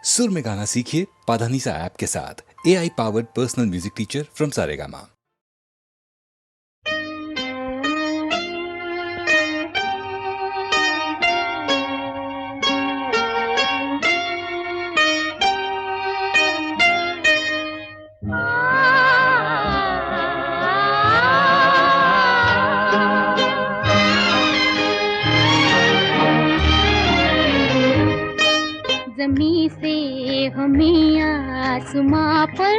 सुर में गाना सीखिए पाधानीसा ऐप के साथ। AI powered personal music teacher from Saregama. ज़मीं से हमें आसमां पर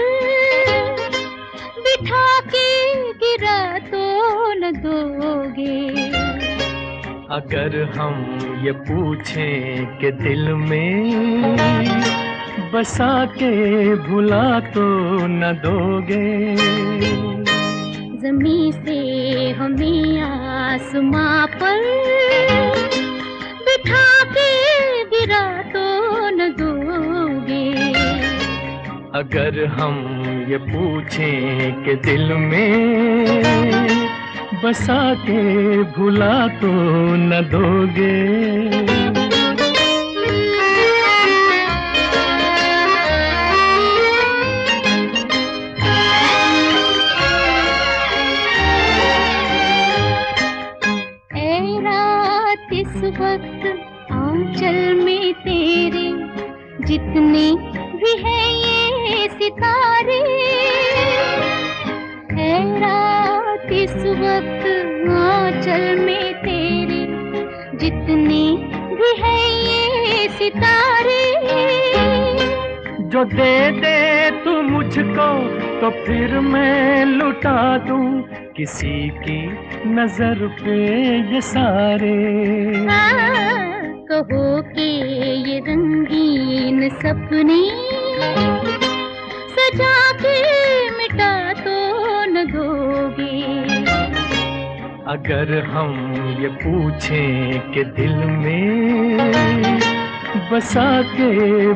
बिठा के गिरा तो न दोगे। अगर हम ये पूछें कि दिल में बसा के भुला तो न दोगे। ज़मीं से हमें आसमां पर बिठा के गिरा तो न दोगे। अगर हम ये पूछें कि दिल में बसा के भुला तो न दोगे। ऐ रात इस वक्त आंचल में तेरे जितने भी हैं ये सितारे। ऐ रात इस वक्त आंचल में तेरे जितने भी हैं ये सितारे। जो दे दे तू मुझको तो फिर मैं लुटा दूं किसी की नजर पे ये सारे। कहो कि ये रंगीन सपने सजा के मिटा तो न दोगे। अगर हम ये पूछें कि दिल में बसा के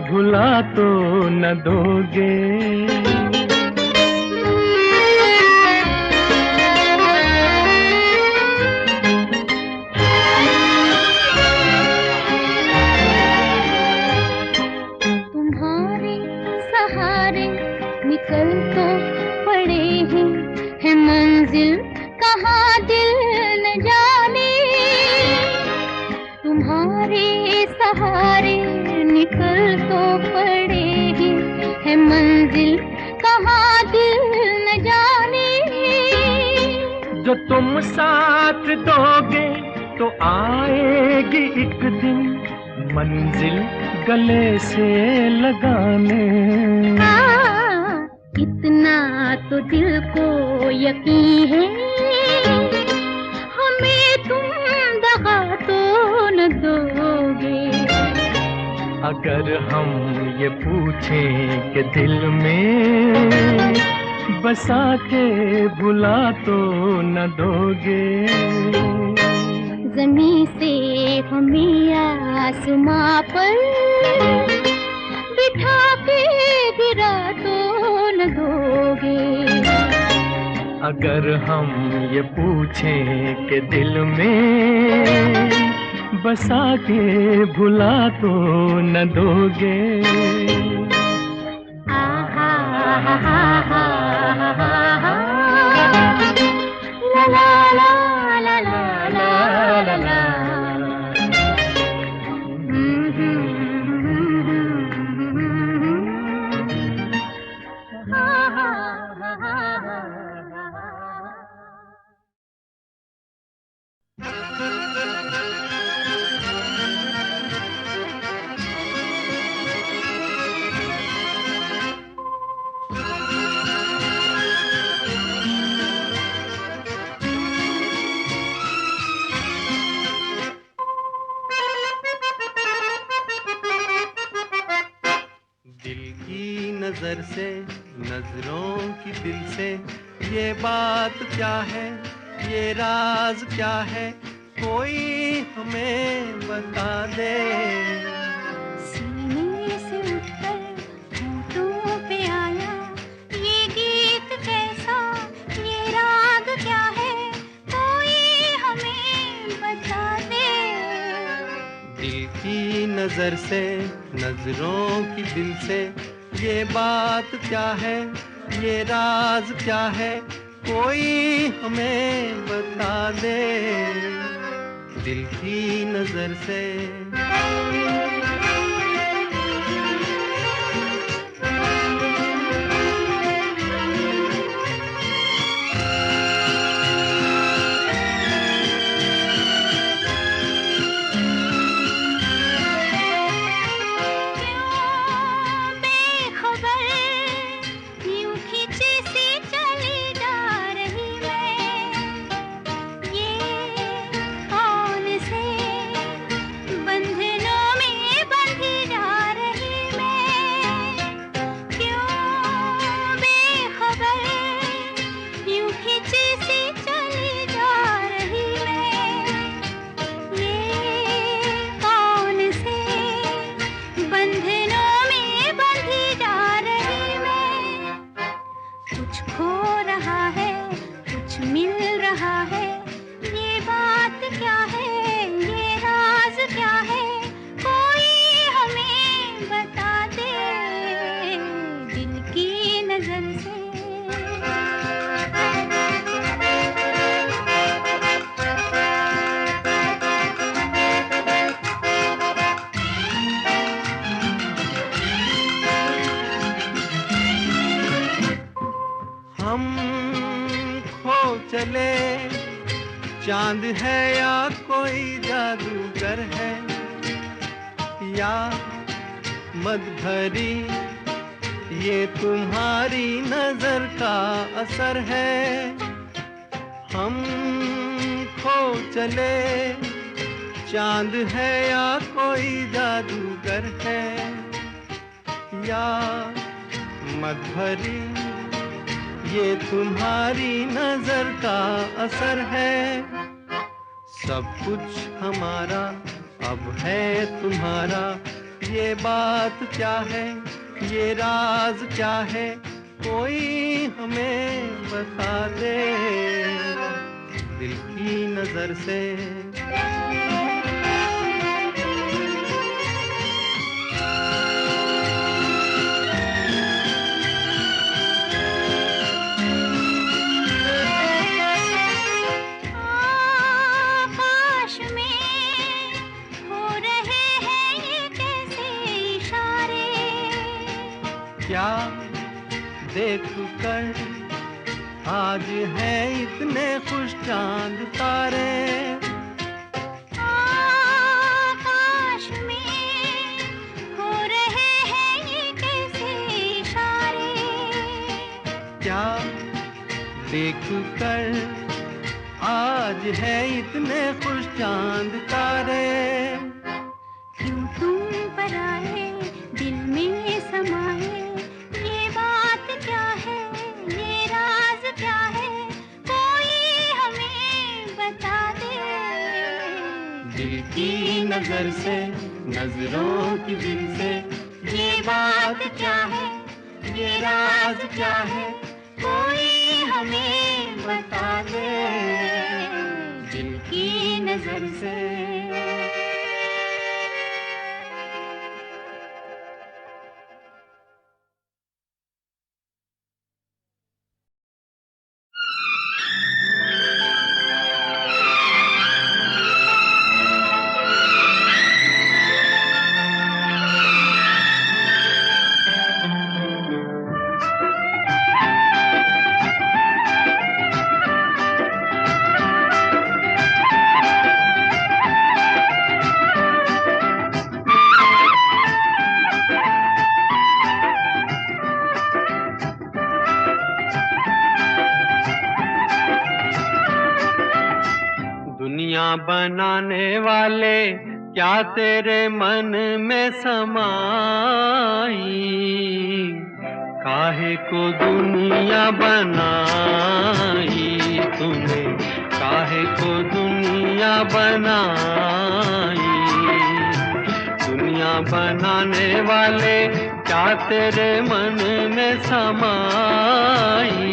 भुला तो न दोगे। निकल तो पड़े हैं मंजिल कहाँ दिल न जाने। तुम्हारे सहारे निकल तो पड़े हैं मंजिल कहाँ दिल न जाने। जो तुम साथ दोगे तो आएगी एक दिन मंजिल गले से लगाने। इतना तो दिल को यकीन है हमें तुम दगा तो न दोगे। अगर हम ये पूछें कि दिल में बसा के भुला तो न दोगे। ज़मीं से हमें आसमां पर बिठा के गिरा तो न दोगे। अगर हम ये पूछें कि दिल में बसा के भुला तो न दोगे। आहा हा हा हा हा ला ला ला ला ला ला ला। नजर से नजरों की दिल से ये बात क्या है, ये राज क्या है, कोई हमें बता दे। सीने से उठकर होठों पे आया ये गीत कैसा, ये राग क्या है, कोई हमें बता दे। दिल की नजर नजर से नजरों की दिल से ये बात क्या है, ये राज क्या है, कोई हमें बता दे दिल की नजर से। चले चांद है या कोई जादूगर है, या मद भरी ये तुम्हारी नजर का असर है। हम खो चले चांद है या कोई जादूगर है, या मद भरी ये तुम्हारी नजर का असर है। सब कुछ हमारा अब है तुम्हारा, ये बात क्या है, ये राज क्या है, कोई हमें बता दे दिल की नजर से। क्या देख कर आज है इतने खुश चांद तारे, आकाश में हो रहे हैं ये कैसे इशारे। क्या देख कर आज है इतने खुश चांद तारे। क्यों तुम पर आए दिल में समाए, दिल की नजर से नजरों की दिल से ये बात क्या है, ये राज क्या है, कोई हमें बता दे दिल की नजर से। दुनिया बनाने वाले क्या तेरे मन में समाई, काहे को दुनिया बनाई तूने, काहे को दुनिया बनाई। दुनिया बनाने वाले क्या तेरे मन में समाई,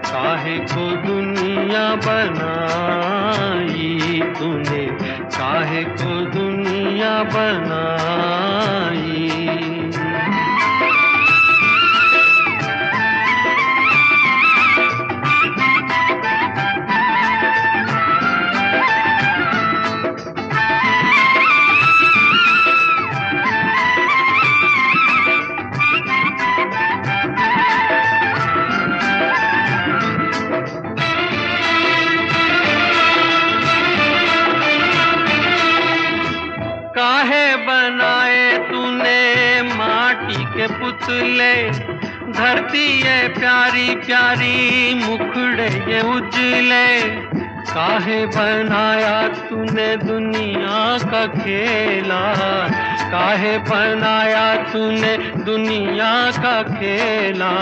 काहे को दुनिया बनाई तूने, काहे को दुनिया बनाई। काहे बनाए तूने माटी के पुतले, धरती ये प्यारी प्यारी मुखड़े ये उजले। काहे बनाया तूने दुनिया का खेला, काहे बनाया तूने दुनिया का खेला,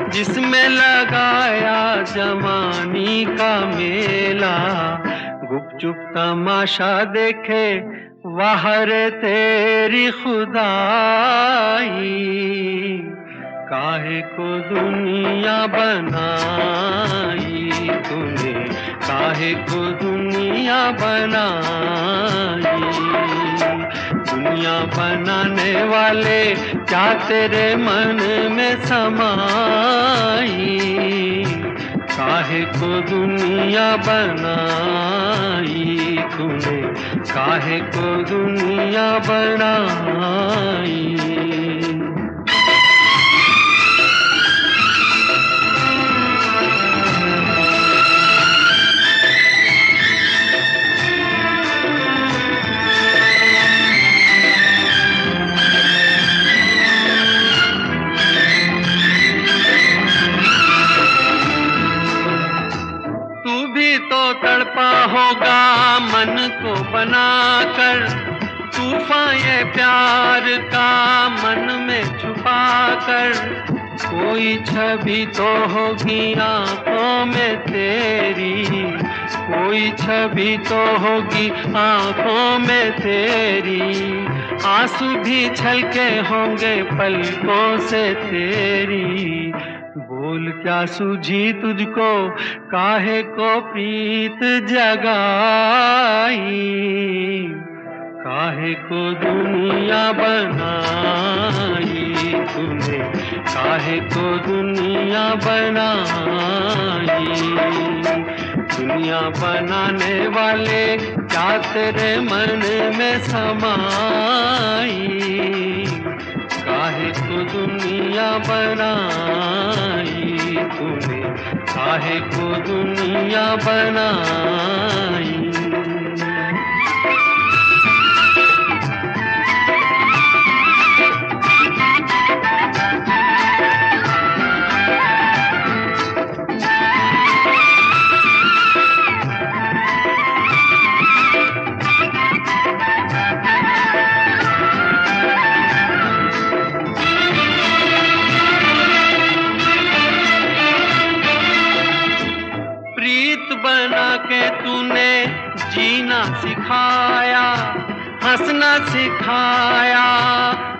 जिसमें लगाया जवानी का मेला। गुपचुप तमाशा देखे वाह रे तेरी खुदाई, काहे को दुनिया बनाई तूने, काहे को दुनिया बनाई। दुनिया बनाने वाले क्या तेरे मन में समाई, काहे को दुनिया बनाई तूने, काहे को दुनिया बनाई। तड़पा होगा मन को बनाकर, तूफान ये प्यार का मन में छुपा कर। कोई छवि तो होगी आंखों में तेरी, कोई छवि तो होगी आंखों में तेरी। आंसू भी छलके होंगे पलकों से तेरी। बोल क्या सूझी तुझको, काहे को प्रीत जगाई, काहे को दुनिया बनाई तूने, काहे को दुनिया बनाई। दुनिया बनाने वाले क्या तेरे मन में समाई, काहे को दुनिया बनाई तूने, काहे को दुनिया बनाई। बना के तूने जीना सिखाया, हंसना सिखाया,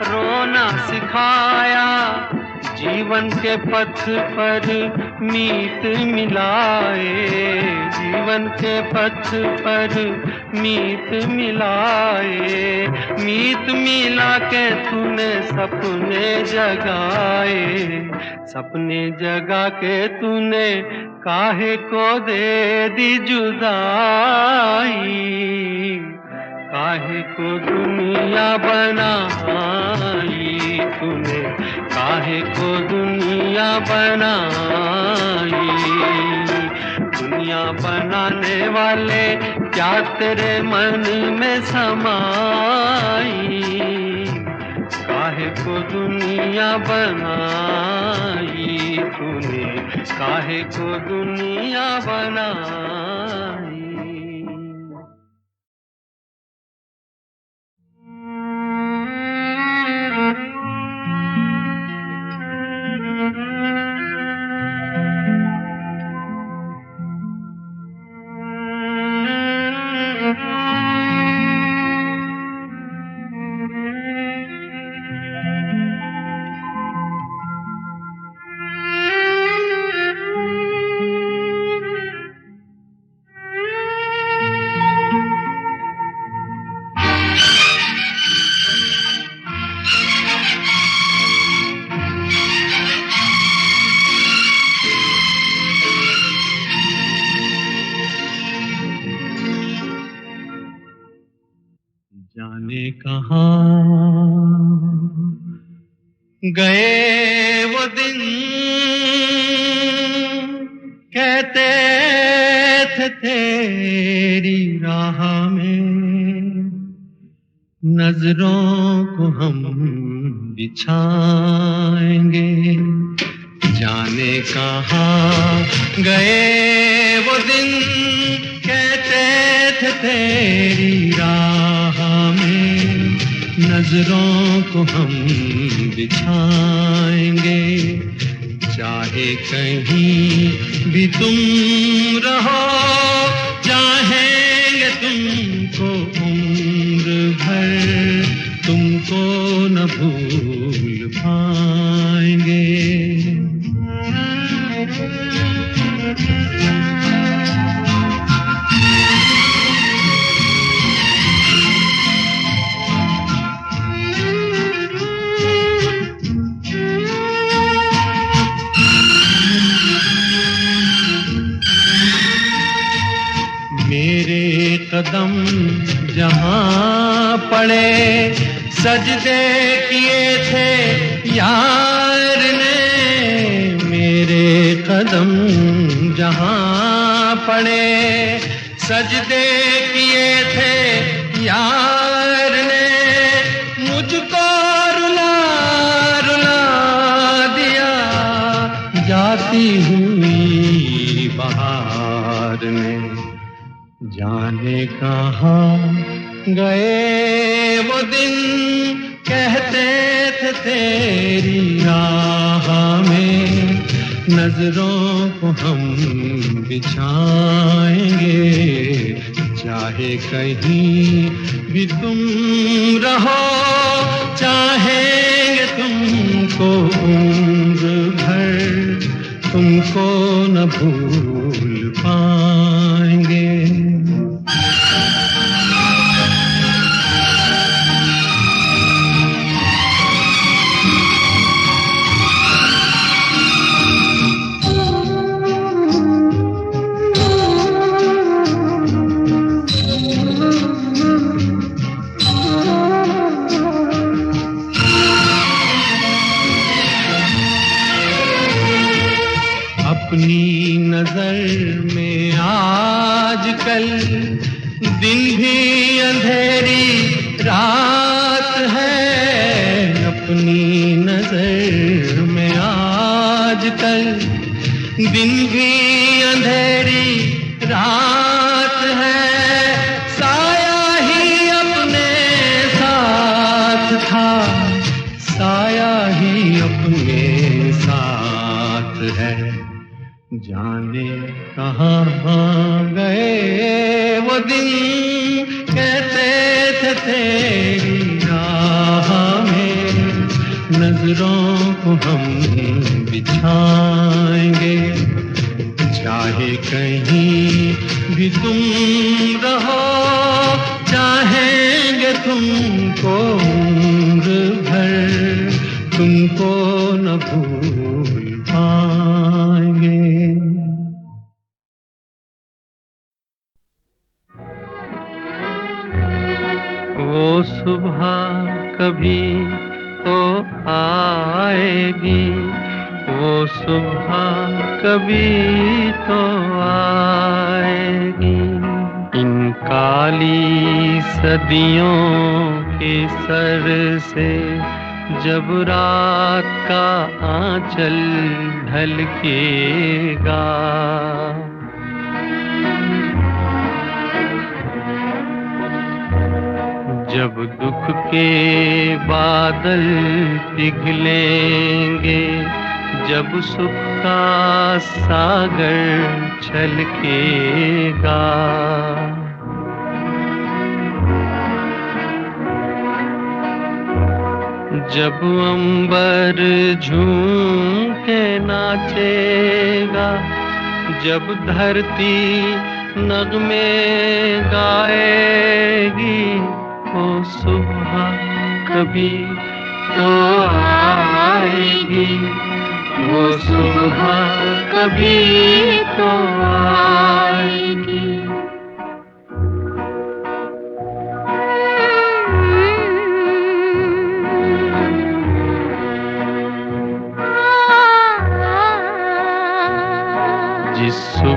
रोना सिखाया। जीवन के पथ पर मीत मिलाए, जीवन के पथ पर मीत मिलाए। मीत मिला के तूने सपने जगाए, सपने जगा के तूने काहे को दे दी जुदाई, काहे को दुनिया बनाई तूने, काहे को दुनिया बनाई। दुनिया बनाने वाले क्या तेरे मन में समाई, काहे को दुनिया बनाई तूने, काहे को दुनिया बनाई। कहाँ गए वो दिन, कहते थे तेरी राह में नजरों को हम बिछाएंगे, जाने कहाँ गए वो दिन, कहते थे तेरी राह में नजरों को हम बिछाएंगे, चाहे कहीं भी तुम रहो, चाहेंगे तुमको उम्र भर, तुमको न भूल पाएंगे। मेरे कदम जहाँ पड़े, सजदे किए थे यार ने, मेरे कदम जहाँ पड़े, सजदे किए थे यार ने, मुझको रुला रुला दिया जाती हुई बहार ने, जाने कहाँ गए वो दिन, कहते थे तेरी राह में नजरों को हम बिछाएंगे, चाहे कहीं भी तुम रहो, चाहेंगे तुमको उम्र भर, तुमको न भूल पाएंगे। अपनी नजर में आजकल दिन भी अंधेरी रात है, अपनी नजर में आजकल दिन भी अंधेरी रात है, साया ही अपने साथ था, साया ही अपने साथ है, जाने कहाँ गए वो दिन, कहते थे तेरी राह में नजरों को हम बिछाएंगे, चाहे कहीं भी तुम रहो, चाहेंगे तुमको उम्र भर, तुमको न भूल पाएंगे। वो सुबह कभी तो आएगी, वो सुबह कभी तो आएगी, इन काली सदियों के सर से जब रात का आंचल ढलकेगा, जब दुख के बादल पिघलेंगे, जब सुख का सागर छलकेगा, जब अंबर झूम के नाचेगा, जब धरती नगमे गाएगी, वो सुबह कभी तो आएगी, वो सुबह कभी तो आएगी।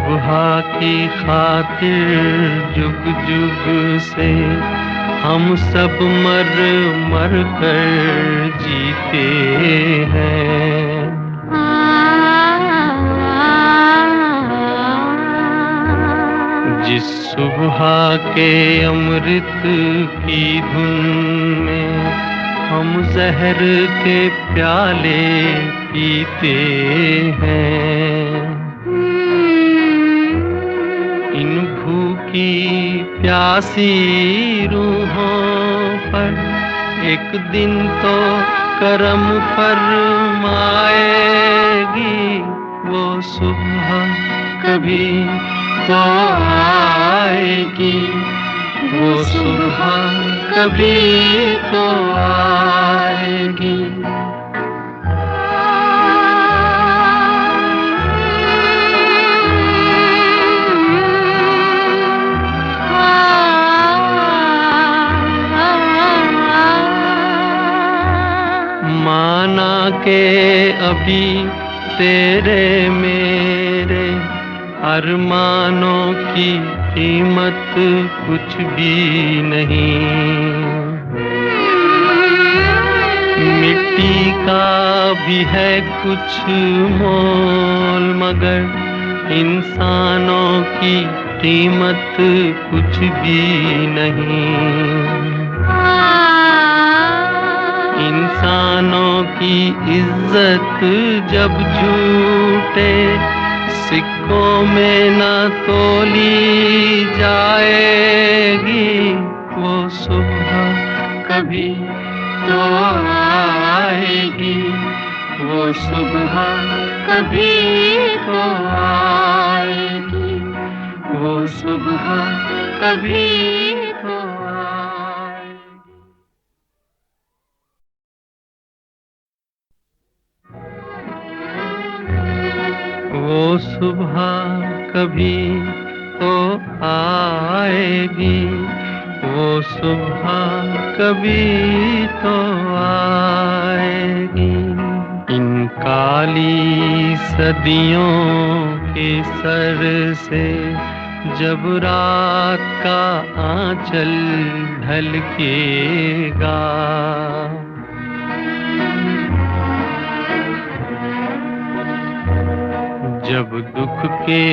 सुबह की खातिर जुग जुग से हम सब मर मर कर जीते हैं। जिस सुबह के अमृत की धुन में हम जहर के प्याले पीते हैं। इन भूखी प्यासी रूहों पर एक दिन तो करम फरमाएगी वो सुबह कभी तो आएगी। वो सुबह कभी तो आएगी। माना के अभी तेरे मेरे अरमानों की कीमत कुछ भी नहीं। मिट्टी का भी है कुछ मोल मगर इंसानों की कीमत कुछ भी नहीं। इंसानों की इज्जत जब झूठे सिक्कों में न तोली जाएगी वो सुबह कभी तो आएगी। वो सुबह कभी तो आएगी। वो सुबह कभी तो आएगी। वो सुबह कभी तो आएगी। वो सुबह कभी तो आएगी। इन काली सदियों के सर से जब रात का आंचल ढलकेगा। जब दुख के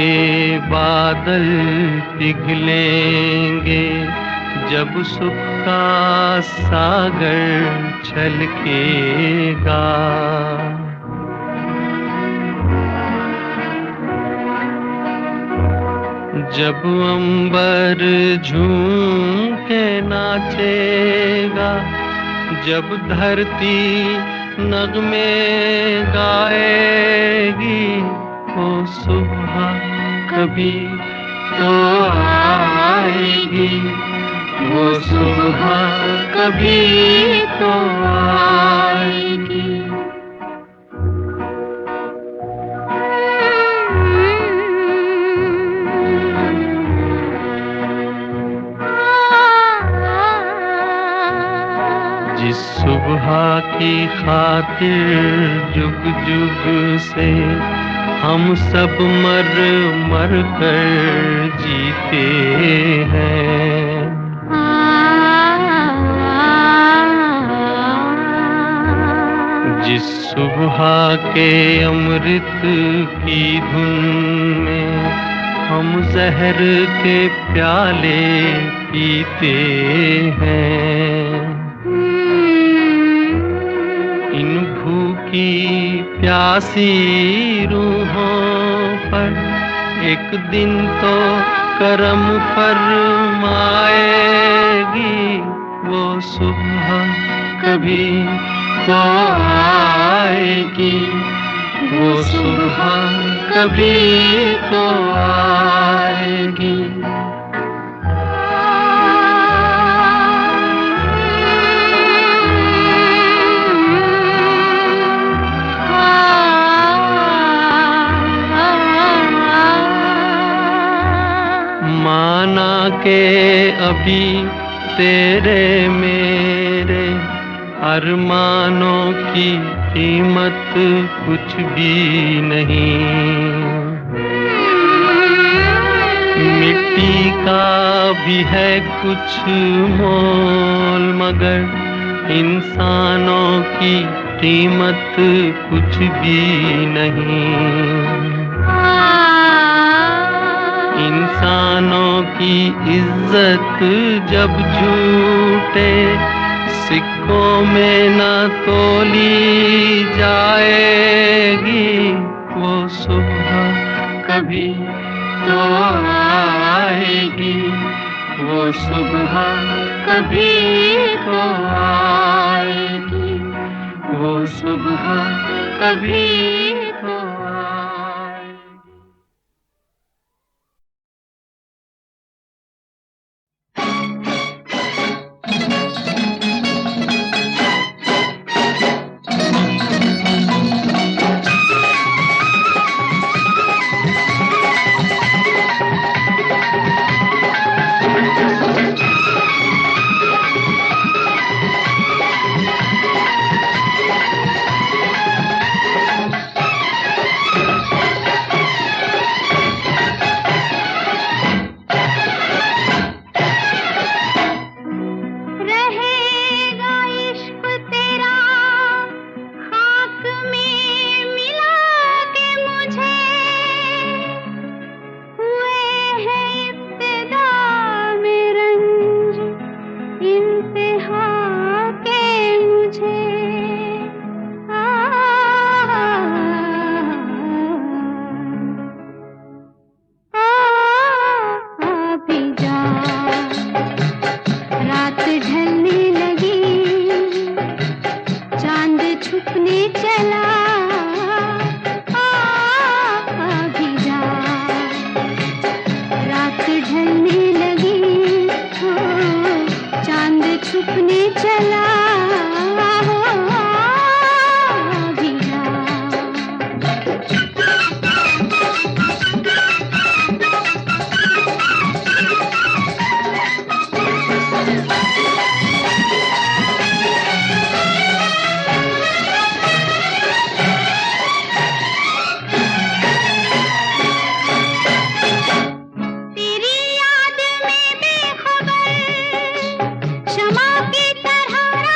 बादल पिघलेंगे, जब सुख का सागर छलकेगा। जब अंबर झूम के नाचेगा, जब धरती नगमे गाएगी, वो सुबह कभी तो आएगी। वो सुबह कभी तो आएगी। जिस सुबह की खातिर जुग जुग से हम सब मर मर कर जीते हैं। जिस सुबह के अमृत की धुन में हम जहर के प्याले पीते हैं। इन भूखी प्यासी रूहों पर एक दिन तो करम फरमाएगी। वो सुबह कभी तो आएगी। वो सुबह कभी तो आएगी। माना के अभी तेरे मेरे अरमानों की कीमत कुछ भी नहीं। मिट्टी का भी है कुछ मोल, मगर इंसानों की कीमत कुछ भी नहीं। इंसानों की इज्जत जब झूठे सिक्कों में न तोली जाएगी, वो सुबह कभी तो आएगी, वो सुबह कभी तो आएगी, वो सुबह कभी तो आएगी। क्षमा की तरह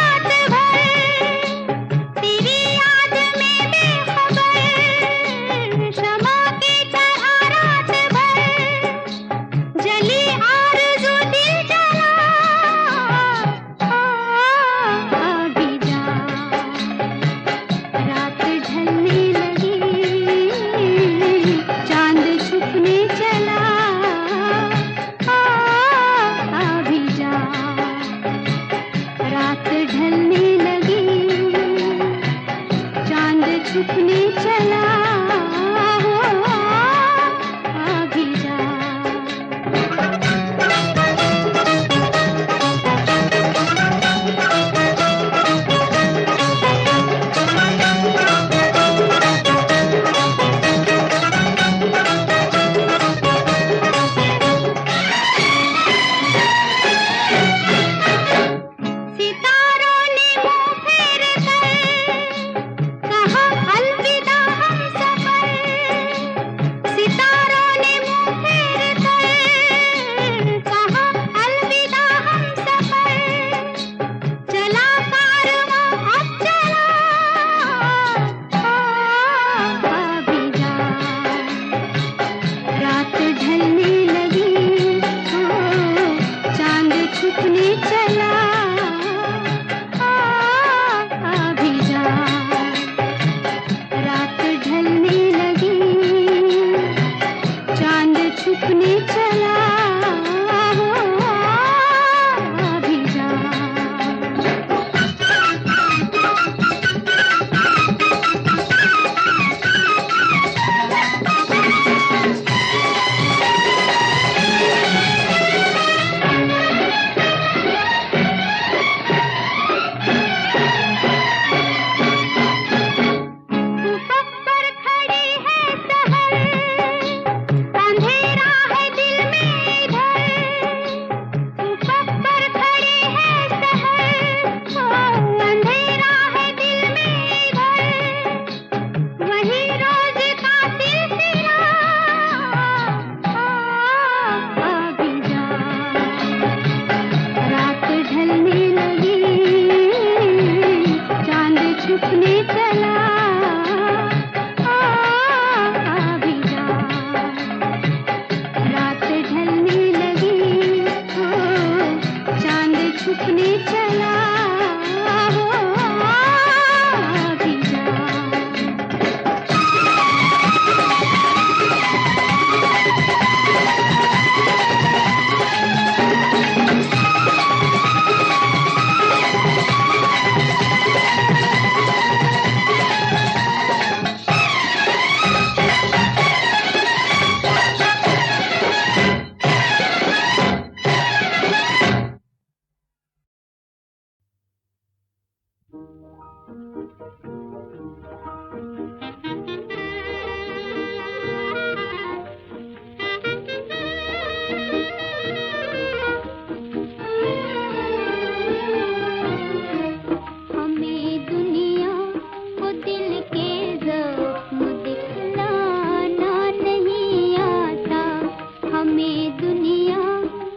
छुपने चला भी जा। रात ढलने लगी हो चांद छुपने चला भी जा। हमें दुनिया को दिल के ज़ख्म दिखलाना नहीं आता। हमें दुनिया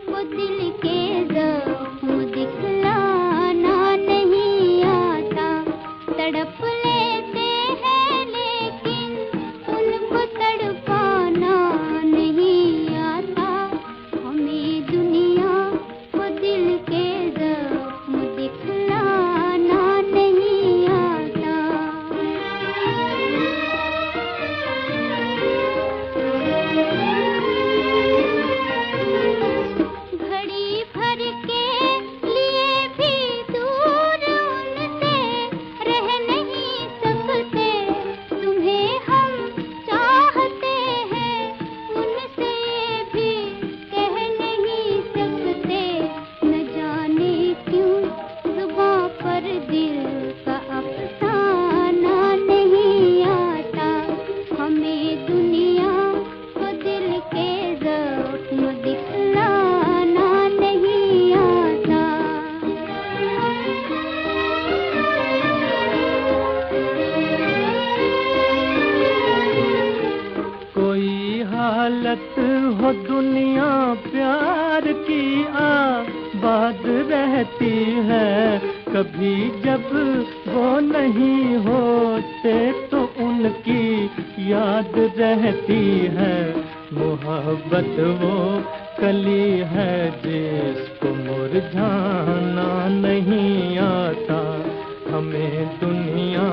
को दिल के ज़ख्म दिखलाना नहीं आता। तड़प लेते हैं लेकिन उनको तड़पाना नहीं आता। हमें दुनिया को दिल के ज़ख्म दिखलाना नहीं आता। घड़ी भर के लिए भी दूर उनसे रह नहीं सकते। तुम्हें हम चाहते हैं उनसे भी कह नहीं सकते। न जाने क्यों जुबां पर दिल का अफसाना नहीं आता। हमें दुनिया को दिल के ज़ख्म दिखलाना नहीं आता। कोई हालत हो दुनिया प्यार की आबाद रहती है। कभी जब वो नहीं होते तो उनकी याद रहती है। मोहब्बत वो कली है जिसको मुरझाना नहीं आता। हमें दुनिया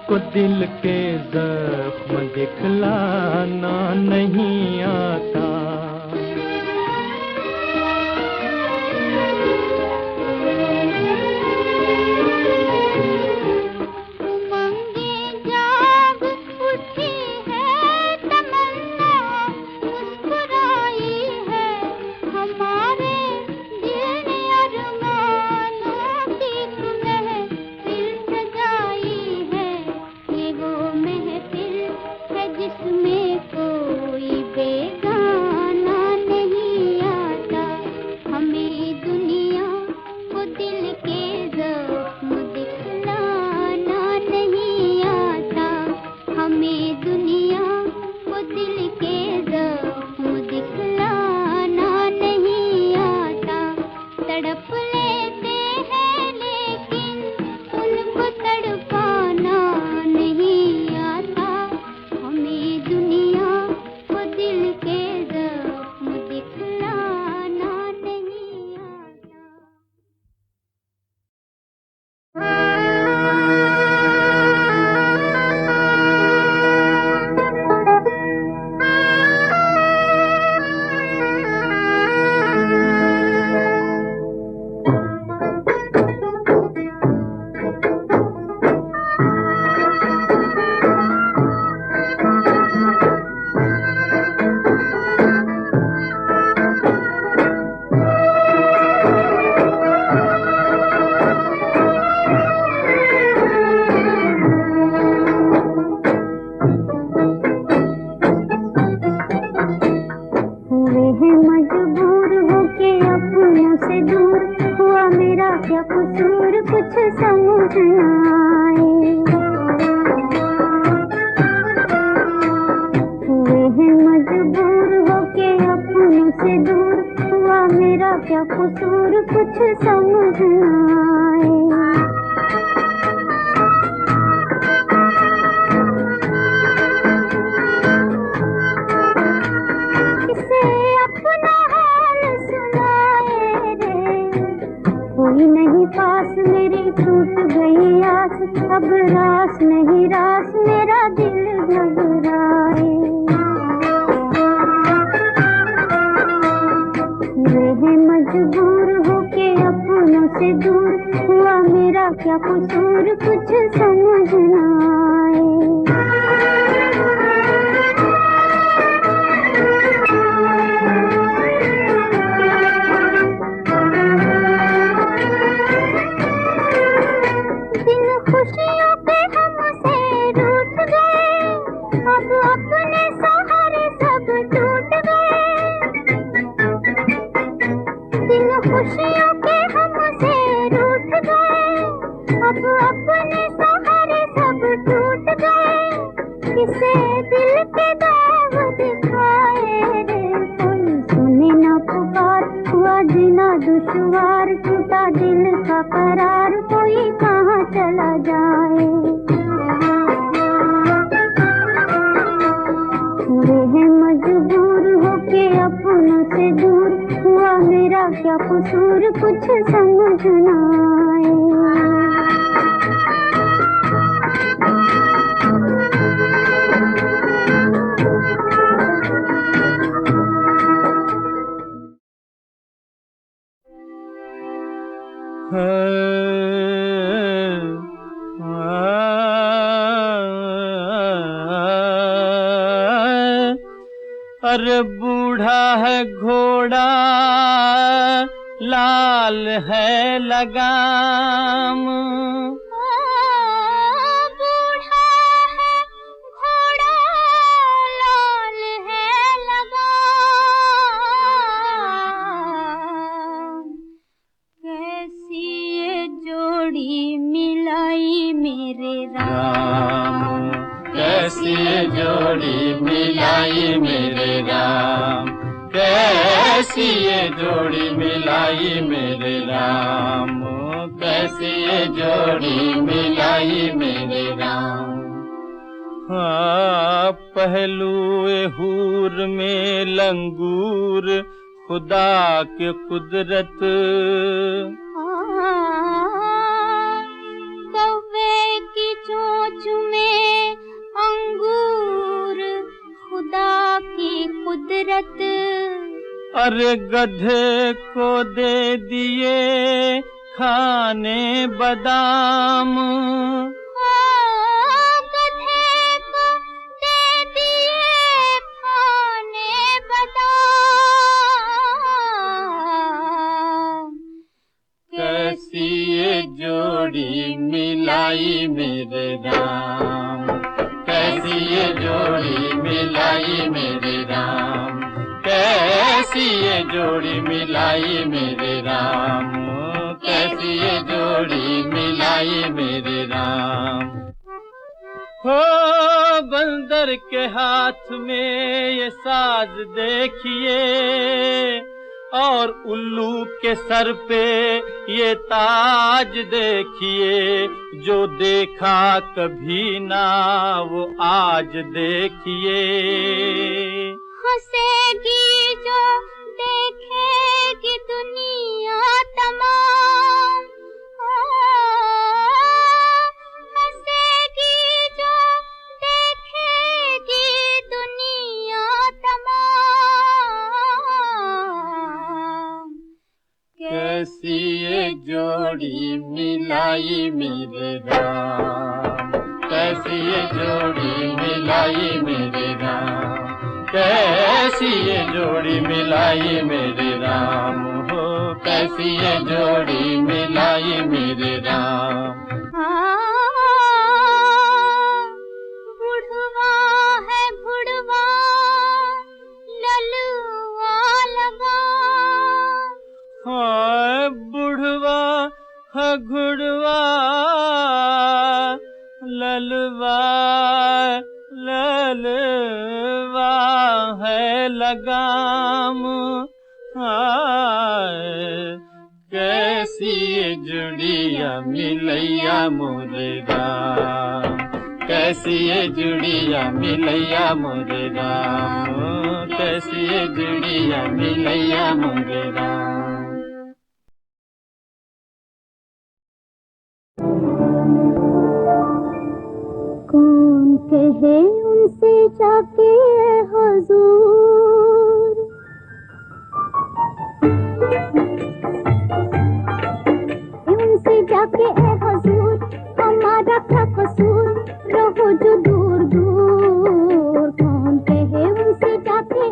को दिल के ज़ख्म दिखलाना नहीं आता। उमंगें जाग उठी है तमन्ना मुस्कुराई है। हमारे दिल ने अरमानों की महफिल सजाई है। ये वो महफिल है जिसमें कोई बेगाना नहीं आता। हमें दुनिया को दिल के ज़ख्म दिखलाना नहीं आता। हमें दुनिया को दिल के ज़ख्म दिखलाना नहीं आता। तड़प लेते हैं लेकिन उनको तड़पाना नहीं आता। हमें दुनिया को दिल के ज़ख्म दिखलाना नहीं आता। हुए हैं मजबूर होके अपनों से दूर। हुआ मेरा क्या कसूर कुछ समझ न आए। हुए हैं मजबूर होके अपनों से दूर। हुआ मेरा क्या कसूर कुछ समझ न आए। क्या कसूर कुछ समझ न आए। अरे बूढ़ा है घोड़ा लाल है लगाम, बूढ़ा है घोड़ा लाल है लगाम, कैसी ये जोड़ी मिलाई मेरे राम, कैसी जोड़ी मिलाई मेरे राम, कैसी ये जोड़ी मिलाई मेरे राम, कैसी ये जोड़ी मिलाई मेरे राम। हाँ, पहलुए हूर में लंगूर खुदा के कुदरत, कौवे की चोंच में अंगूर खुदा की कुदरत, अरे गधे को दे दिए खाने बादाम, गधे को दे दिए खाने बादाम, कैसी ये जोड़ी मिलाई मेरे राम, कैसी ये जोड़ी मिलाई मेरे राम, कैसी ये जोड़ी मिलाई मेरे राम, कैसी ये जोड़ी मिलाई मेरे राम। हो बंदर के हाथ में ये साज देखिए, और उल्लू के सर पे ये ताज देखिए, जो देखा कभी ना वो आज देखिए। हंसेगी जो देखेगी दुनिया तमाम, हंसेगी जो देखेगी दुनिया तमाम, कैसी ये जोड़ी मिलाई मेरे राम, कैसी ये जोड़ी मिलाई मेरे राम, कैसी ये जोड़ी मिलाई मेरे राम, हो कैसी ये जोड़ी मिलाई मेरे राम। बुढ़वा है बुढ़वा ललुआ लगा, हाँ बुढ़वा है घुड़वा ललवा ललवा है लगाम, हाय कैसी ये जुड़िया मिलैया मोरे राम, कैसी ये जुड़िया मिलैया मोरे राम, कैसी ये जुड़िया मिलैया मोरे राम। कौन कहे उनसे जाके हुजूर, उनसे जाके हुजूर हमारा क्या कसूर, रहो जो दूर दूर। कौन कहे उनसे जाके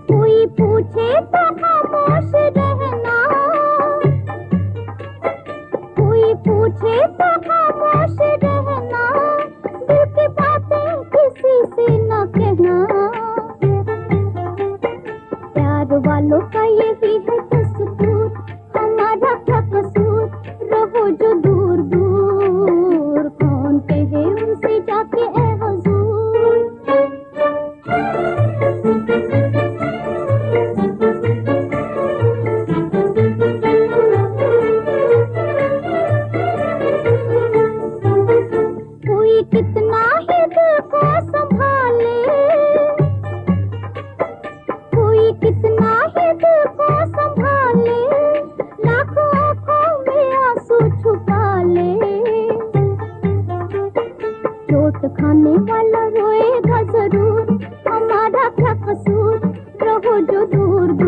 कोई पूछे तो खामोश रहना, कोई पूछे तो खामोश रहना, दिल की बातें किसी से न कहना। प्यार वालों का यही है दस्तूर, हमारा क्या कसूर, रहो जो दूर दूर। कौन कहे उनसे जाके ए हुजूर। वाला रोएगा जरूर, हमारा क्या कसूर, रहो जो दूर